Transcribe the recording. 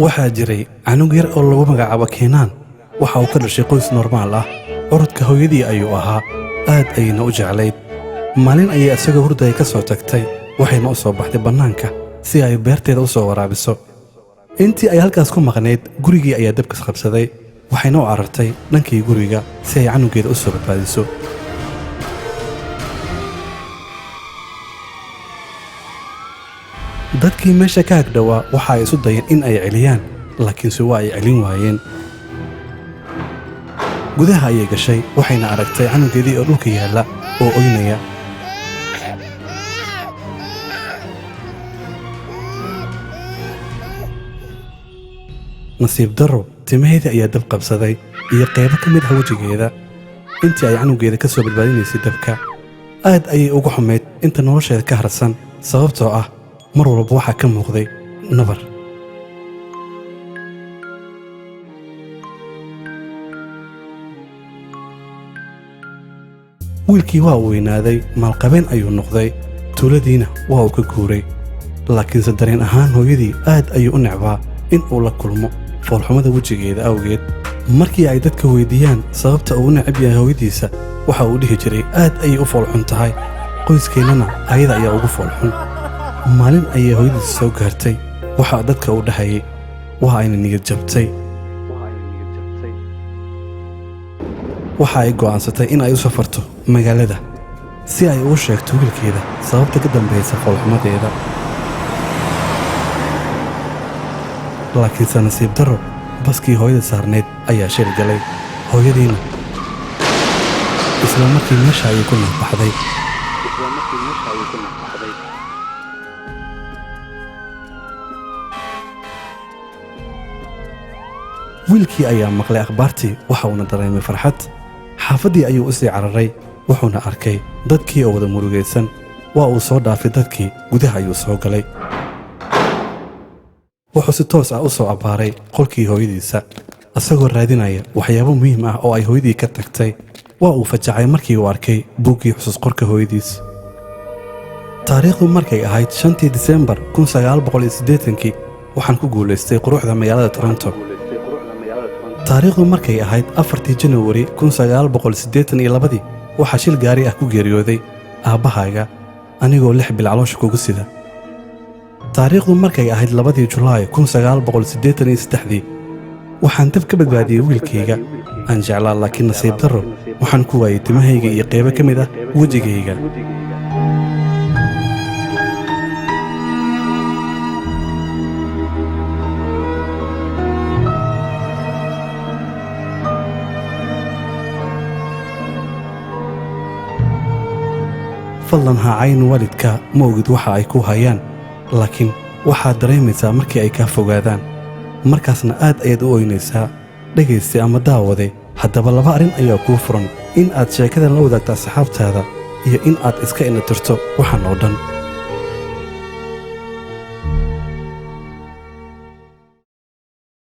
waxaa jiray canug yar oo lagu magacaabo Keenaan waxa uu ka dhashay qoys normaal ah orodka hooyadii ayuu ahaa aad ayna u jeclayd maalin ayay asagoo hurday ka soo tagtay waxayna u soo baxday bannaanka si ay beerteeda u soo waraabiso intii ay halkaas ku maqnayd gurigii ayaa dabka qabsaday waxayna u carartay dhankii guriga si ay canugeeda u soo badbaadiso dadkii meesha ka agdhawaa waxa ay isu dayeen in ay celiyaan laakiinse waa ay celin waayeen gudaha ayay gashay waxayna aragtay canugeedii oo dhulka yaalla oo oynaya nasiib darro timaheedii ayaa dab qabsaday iyo qaybo ka mid ah wejigeeda intii ay canugeeda ka soo badbaadinaysay dabka aad ayay ugu xumayd inta nolosheeda ka harsan sababtoo ah mar walba waxaa ka muuqday nabar wiilkii waa uu weynaaday maalqabeen ayuu noqday tuuladiina waa uu ka guuray laakiinse dareen ahaan hooyadii aad ayuu u necbaa in uu la kulmo foolxumada wejigeeda awgeed markii ay dadka weydiiyaan sababta uu u necab yahay hooyadiisa waxa uu dhihi jiray aad ayay u foolxun tahay qoyskeennana ayada ayaa ugu foolxun maalin ayay hooyadiisa soo gaartay waxaa dadka uu dhahayay waa ayna niyad jabtay waxa ay go'aansatay in ay u safarto magaalada si ay ugu sheegto wiilkeeda sababta ka dambaysa foolxumadeeda laakiinse nasiib darro baskii hooyada saarneed ayaa shil galay hooyadiina isla markii meesha ayay ku nafbaxday wiilkii ayaa maqlay akhbaartii waxa uuna dareemay farxad xaafaddii ayuu u sii cararay wuxuuna arkay dadkii oo wada murugaysan waa uu soo dhaafay dadkii gudaha ayuu soo galay wuxuu si toos ah u soo abbaaray qolkii hooyadiisa asagoo raadinaya waxyaabo muhiim ah oo ay hooyadii ka tagtay waa uu fajacay markii uu arkay buuggii xusuus qorka hooyadiis taariikhdu markay ahayd 5 Diseembar 1980 waxaan ku guulaystay quruxda magaalada Toronto taariikhdu markay ahayd 4 January 1982 waxaa shil gaari ah ku geeriyooday aabbahaaga anigoo 6 bil caloosha kugu sida taariikhdu markay ahayd 2 Julaay 1983 waxaan dab ka badbaadiyey wiilkayga aan jeclaa laakiin nasiib darro waxaan ku waayay timahayga iyo qaybo ka mid ah wejigayga fadlan ha cayn waalidka ma ogid waxa ay ku hayaan laakiin waxaad dareemaysaa markii ay kaa fogaadaan markaasna aad ayaad u oynaysaa dhagaystay ama daawade haddaba laba arrin ayaa kuu furan in aad sheekadan la wadaagto asxaabtaada iyo in aad iska inatirto waxaan oo dhan